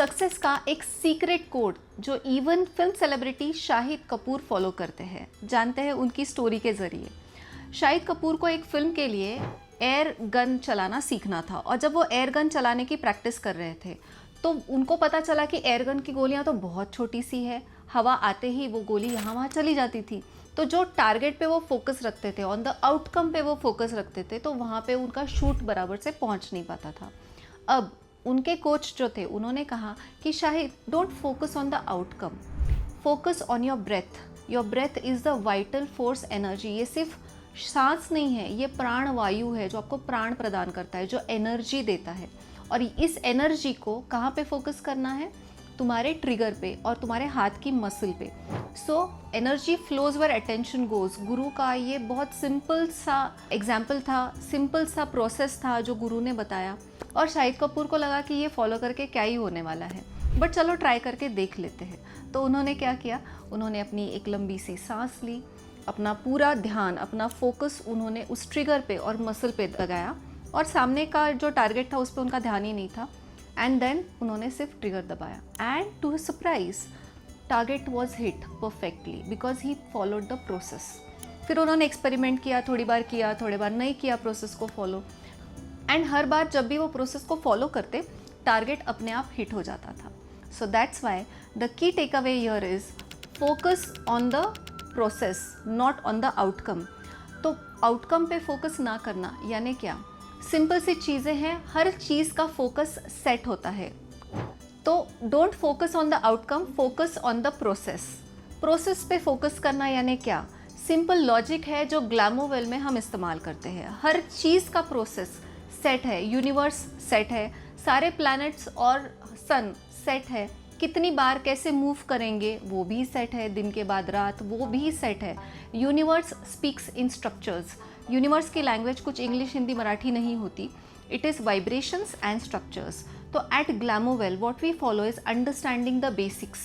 Success का एक secret code जो even film celebrity Shahid Kapoor follow करते हैं, जानते हैं उनकी स्टोरी के ज़रिए। शाहिद कपूर को एक फिल्म के लिए एयर गन चलाना सीखना था और जब वो एयर गन चलाने की प्रैक्टिस कर रहे थे तो उनको पता चला कि एयर गन की गोलियां तो बहुत छोटी सी है, हवा आते ही वो गोली यहाँ वहाँ चली जाती थी। तो जो टारगेट पे वो फोकस रखते थे, ऑन द आउटकम पे वो फोकस रखते थे, तो वहाँ पे उनका शूट बराबर से पहुँच नहीं पाता था। अब उनके कोच जो थे उन्होंने कहा कि Shahid, don't focus on the outcome, focus on your breath. Your breath is the vital force energy. ये सिर्फ सांस नहीं है, ये प्राण वायु है जो आपको प्राण प्रदान करता है, जो एनर्जी देता है। और इस एनर्जी को कहाँ पे फोकस करना है? तुम्हारे ट्रिगर पे और तुम्हारे हाथ की मसल पे। So energy flows where attention goes. गुरु का ये बहुत सिंपल सा एग्जाम्पल था, सिंपल सा प्रोसेस था जो गुरु ने बताया, और शाहिद कपूर को लगा कि ये फॉलो करके क्या ही होने वाला है, बट चलो ट्राई करके देख लेते हैं। तो उन्होंने क्या किया, उन्होंने अपनी एक लंबी सी सांस ली, अपना पूरा ध्यान, अपना फोकस उन्होंने उस ट्रिगर पे और मसल पे लगाया, और सामने का जो टारगेट था उस पर उनका ध्यान ही नहीं था। एंड देन उन्होंने सिर्फ ट्रिगर दबाया and to his surprise target was hit perfectly because he followed the process. फिर उन्होंने एक्सपेरिमेंट किया, थोड़ी बार किया, थोड़ी बार नहीं किया प्रोसेस को फॉलो, एंड हर बार जब भी वो प्रोसेस को फॉलो करते टारगेट अपने आप हिट हो जाता था। So that's why the key takeaway here is focus on the process, not on the outcome. तो आउटकम पे फोकस ना करना यानी क्या? सिंपल सी चीज़ें हैं, हर चीज़ का फोकस सेट होता है। तो don't focus on the outcome, focus on the process. Process पे फोकस करना यानी क्या? सिंपल लॉजिक है जो ग्लैमोवेल में हम इस्तेमाल करते हैं। हर चीज़ का प्रोसेस सेट है, यूनिवर्स सेट है, सारे प्लैनेट्स और सन सेट है, कितनी बार कैसे मूव करेंगे वो भी सेट है, दिन के बाद रात वो भी सेट है। Universe speaks in structures. Universe की लैंग्वेज कुछ इंग्लिश, हिंदी, मराठी नहीं होती, it is vibrations and structures. तो at Glamowell what we follow is understanding the basics.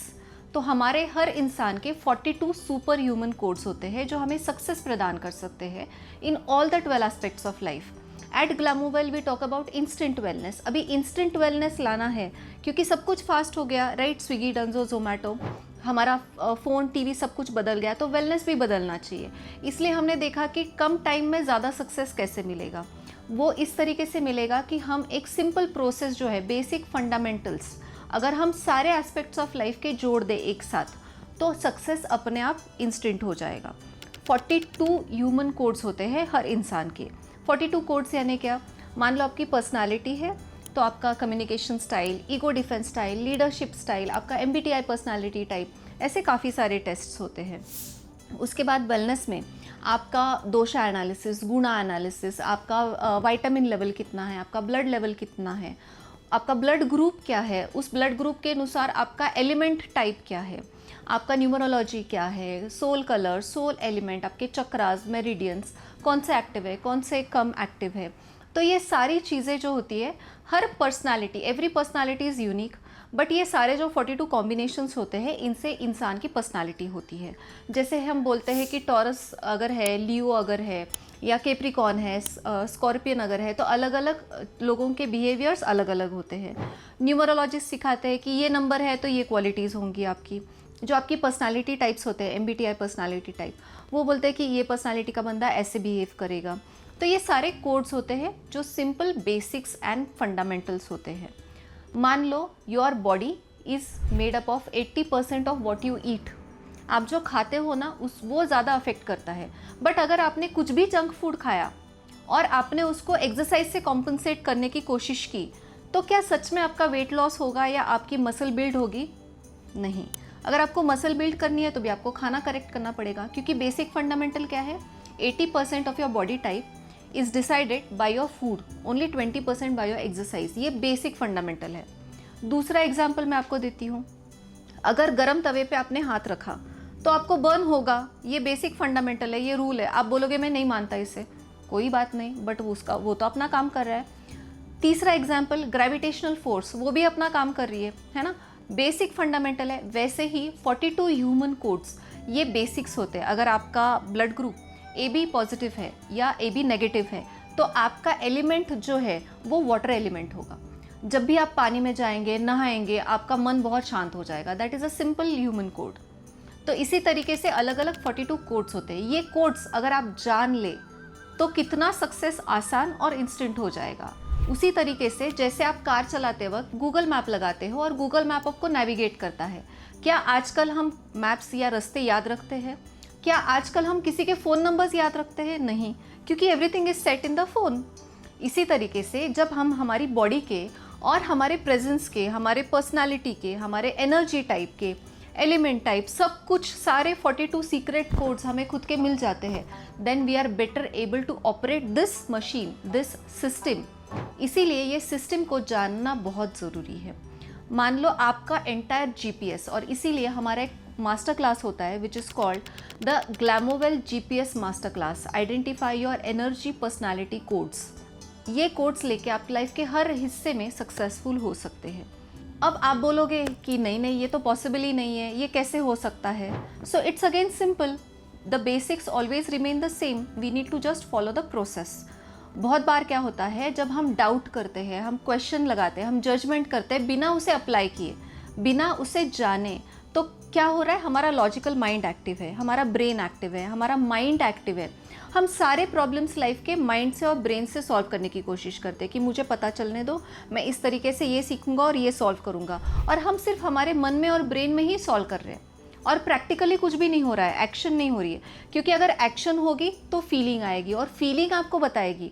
तो हमारे हर इंसान के 42 सुपर ह्यूमन कोड्स होते हैं जो हमें सक्सेस प्रदान कर सकते हैं in all the 12 aspects of life. At Glamowell we talk about instant wellness. अभी इंस्टेंट वेलनेस लाना है क्योंकि सब कुछ फास्ट हो गया, राइट? स्विगी, डंजो, जोमेटो, हमारा फ़ोन, टीवी सब कुछ बदल गया, तो वेलनेस भी बदलना चाहिए। इसलिए हमने देखा कि कम टाइम में ज़्यादा सक्सेस कैसे मिलेगा। वो इस तरीके से मिलेगा कि हम एक सिंपल प्रोसेस जो है, बेसिक फंडामेंटल्स, अगर हम सारे एस्पेक्ट्स ऑफ लाइफ के जोड़ दें एक साथ तो सक्सेस अपने आप इंस्टेंट हो जाएगा। 42 ह्यूमन कोड्स होते हैं हर इंसान के। 42 कोड्स यानी क्या? मान लो आपकी पर्सनालिटी है तो आपका communication style, ego defence style, leadership style, आपका MBTI पर्सनालिटी टाइप, ऐसे काफ़ी सारे टेस्ट्स होते हैं। उसके बाद वेलनेस में आपका दोषा एनालिसिस, गुणा एनालिसिस, आपका विटामिन लेवल कितना है, आपका ब्लड लेवल कितना है, आपका ब्लड ग्रुप क्या है, उस ब्लड ग्रुप के अनुसार आपका एलिमेंट टाइप क्या है, आपका न्यूमरोलॉजी क्या है, सोल कलर, सोल एलिमेंट, आपके चक्रास, मेरिडियंस, कौन से एक्टिव है, कौन से कम एक्टिव है। तो ये सारी चीज़ें जो होती है, हर personality, every personality is unique, but ये सारे जो 42 कॉम्बिनेशंस होते हैं इनसे इंसान की पर्सनालिटी होती है। जैसे हम बोलते हैं कि टॉरस अगर है, लियो अगर है, या कैप्रिकॉर्न है, स्कॉर्पियन अगर है, तो अलग अलग लोगों के बिहेवियर्स अलग अलग होते हैं। न्यूमरोलॉजिस्ट सिखाते हैं कि ये नंबर है तो ये क्वालिटीज़ होंगी आपकी। जो आपकी पर्सनालिटी टाइप्स होते हैं, MBTI पर्सनालिटी टाइप, वो बोलते हैं कि ये पर्सनालिटी का बंदा ऐसे बिहेव करेगा। तो ये सारे कोड्स होते हैं जो सिंपल बेसिक्स एंड फंडामेंटल्स होते हैं। मान लो your body is made up of 80% of what you eat. आप जो खाते हो ना वो ज़्यादा अफेक्ट करता है। बट अगर आपने कुछ भी जंक फूड खाया और आपने उसको एक्सरसाइज से कॉम्पनसेट करने की कोशिश की, तो क्या सच में आपका वेट लॉस होगा या आपकी मसल बिल्ड होगी? नहीं। अगर आपको मसल बिल्ड करनी है तो भी आपको खाना करेक्ट करना पड़ेगा, क्योंकि बेसिक फंडामेंटल क्या है? 80% of your body type is decided by your food, only 20% by your exercise. ये बेसिक फंडामेंटल है। दूसरा एग्जाम्पल मैं आपको देती हूँ। अगर गर्म तवे पे आपने हाथ रखा तो आपको बर्न होगा, ये बेसिक फंडामेंटल है, ये रूल है। आप बोलोगे मैं नहीं मानता इसे, कोई बात नहीं, बट वो तो अपना काम कर रहा है। तीसरा एग्जाम्पल, ग्रेविटेशनल फोर्स, वो भी अपना काम कर रही है ना? बेसिक फंडामेंटल है। वैसे ही 42 ह्यूमन कोड्स, ये बेसिक्स होते हैं। अगर आपका ब्लड ग्रुप AB पॉजिटिव है या AB नेगेटिव है तो आपका एलिमेंट जो है वो वाटर एलिमेंट होगा। जब भी आप पानी में जाएंगे, नहाएंगे, आपका मन बहुत शांत हो जाएगा। That is a simple human code. तो इसी तरीके से अलग अलग 42 कोड्स होते हैं। ये कोड्स अगर आप जान ले तो कितना सक्सेस आसान और इंस्टेंट हो जाएगा। उसी तरीके से जैसे आप कार चलाते वक्त गूगल मैप लगाते हो और गूगल मैप आपको नेविगेट करता है, क्या आजकल हम मैप्स या रास्ते याद रखते हैं? क्या आजकल हम किसी के फ़ोन नंबर्स याद रखते हैं? नहीं, क्योंकि everything is set in the phone. इसी तरीके से जब हम हमारी बॉडी के और हमारे प्रेजेंस के, हमारे पर्सनालिटी के, हमारे एनर्जी टाइप के, एलिमेंट टाइप, सब कुछ सारे 42 सीक्रेट कोड्स हमें खुद के मिल जाते हैं, then we are better able to operate this machine, this system. इसीलिए ये सिस्टम को जानना बहुत ज़रूरी है। मान लो आपका एंटायर जीपीएस, और इसीलिए हमारा एक मास्टर क्लास होता है which is called the Glamowell GPS master class, identify your energy personality codes. ये कोड्स लेके आप लाइफ के हर हिस्से में सक्सेसफुल हो सकते हैं। अब आप बोलोगे कि नहीं नहीं, ये तो पॉसिबल ही नहीं है, ये कैसे हो सकता है? So it's again simple, the basics always remain the same, we need to just follow the process. बहुत बार क्या होता है, जब हम डाउट करते हैं, हम क्वेश्चन लगाते हैं, हम जजमेंट करते हैं बिना उसे अप्लाई किए, बिना उसे जाने, तो क्या हो रहा है, हमारा लॉजिकल माइंड एक्टिव है, हमारा ब्रेन एक्टिव है, हमारा माइंड एक्टिव है। हम सारे प्रॉब्लम्स लाइफ के माइंड से और ब्रेन से सॉल्व करने की कोशिश करते हैं कि मुझे पता चलने दो, मैं इस तरीके से ये सीखूंगा और ये सॉल्व करूंगा। और हम सिर्फ हमारे मन में और ब्रेन में ही सॉल्व कर रहे हैं और प्रैक्टिकली कुछ भी नहीं हो रहा है, एक्शन नहीं हो रही है। क्योंकि अगर एक्शन होगी तो फीलिंग आएगी और फीलिंग आपको बताएगी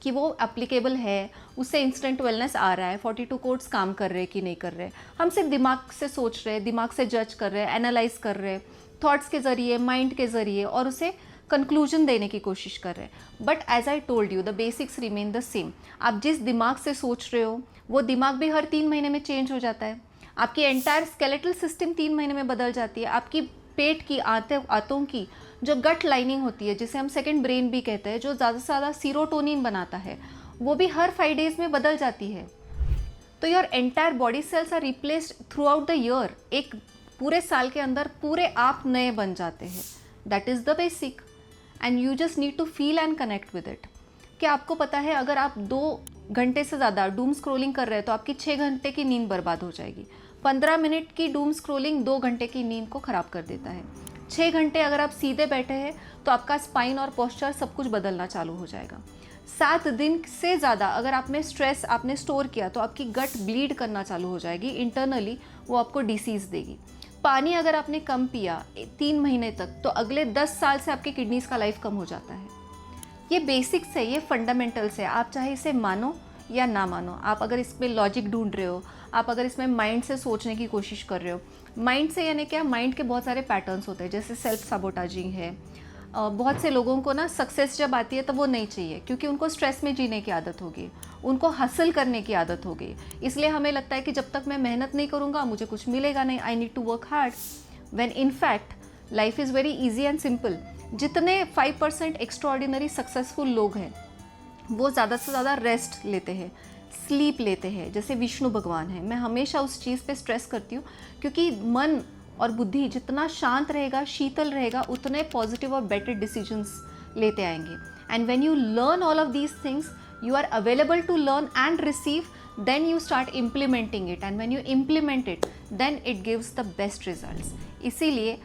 कि वो एप्लीकेबल है, उससे इंस्टेंट वेलनेस आ रहा है, 42 कोड्स काम कर रहे हैं कि नहीं कर रहे। हम सिर्फ दिमाग से सोच रहे हैं, दिमाग से जज कर रहे हैं, एनालाइज कर रहे हैं, थॉट्स के ज़रिए, माइंड के ज़रिए, और उसे कंक्लूजन देने की कोशिश कर रहे हैं। But as I told you, the basics remain the same. आप जिस दिमाग से सोच रहे हो वो दिमाग भी हर 3 महीने में चेंज हो जाता है। आपकी एंटायर स्केलेटल सिस्टम 3 महीने में बदल जाती है। आपकी पेट की आंतों की जो गट लाइनिंग होती है, जिसे हम सेकंड ब्रेन भी कहते हैं, जो ज़्यादा से ज़्यादा सीरोटोनिन बनाता है, वो भी हर 5 डेज में बदल जाती है। तो your entire body cells are replaced throughout the year. एक पूरे साल के अंदर पूरे आप नए बन जाते हैं। That is the basic, and you just need to feel and connect with it. क्या आपको पता है, अगर आप 2 घंटे से ज़्यादा डूम स्क्रोलिंग कर रहे हैं तो आपकी 6 घंटे की नींद बर्बाद हो जाएगी। 15 मिनट की डूम स्क्रोलिंग 2 घंटे की नींद को ख़राब कर देता है। 6 घंटे अगर आप सीधे बैठे हैं तो आपका स्पाइन और पोस्चर सब कुछ बदलना चालू हो जाएगा। 7 दिन से ज़्यादा अगर आप में स्ट्रेस आपने स्टोर किया तो आपकी गट ब्लीड करना चालू हो जाएगी इंटरनली, वो आपको डिसीज़ देगी। पानी अगर आपने कम पिया 3 महीने तक तो अगले 10 साल से आपके किडनीज़ का लाइफ कम हो जाता है। ये बेसिक्स है, ये फंडामेंटल्स है। आप चाहे इसे मानो या ना मानो, आप अगर इसमें लॉजिक ढूंढ रहे हो, आप अगर इसमें माइंड से सोचने की कोशिश कर रहे हो, माइंड से यानी क्या, माइंड के बहुत सारे पैटर्न्स होते हैं, जैसे सेल्फ साबोटाजिंग है। बहुत से लोगों को ना सक्सेस जब आती है तो वो नहीं चाहिए, क्योंकि उनको स्ट्रेस में जीने की आदत होगी, उनको हासिल करने की आदत होगी। इसलिए हमें लगता है कि जब तक मैं मेहनत नहीं करूँगा मुझे कुछ मिलेगा नहीं, I need to work hard, when in fact life is very easy and simple. जितने 5% एक्स्ट्राऑर्डिनरी सक्सेसफुल लोग हैं वो ज़्यादा से ज़्यादा रेस्ट लेते हैं, स्लीप लेते हैं, जैसे विष्णु भगवान है। मैं हमेशा उस चीज़ पे स्ट्रेस करती हूँ, क्योंकि मन और बुद्धि जितना शांत रहेगा, शीतल रहेगा, उतने पॉजिटिव और बेटर डिसीजंस लेते आएंगे। And when you learn all of these things, you are available to learn and receive, then you start implementing it, and when you implement it then it gives the best results. इसीलिए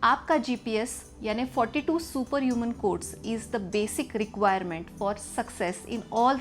आपका GPS यानी 42 super human codes is the basic requirement for success in all the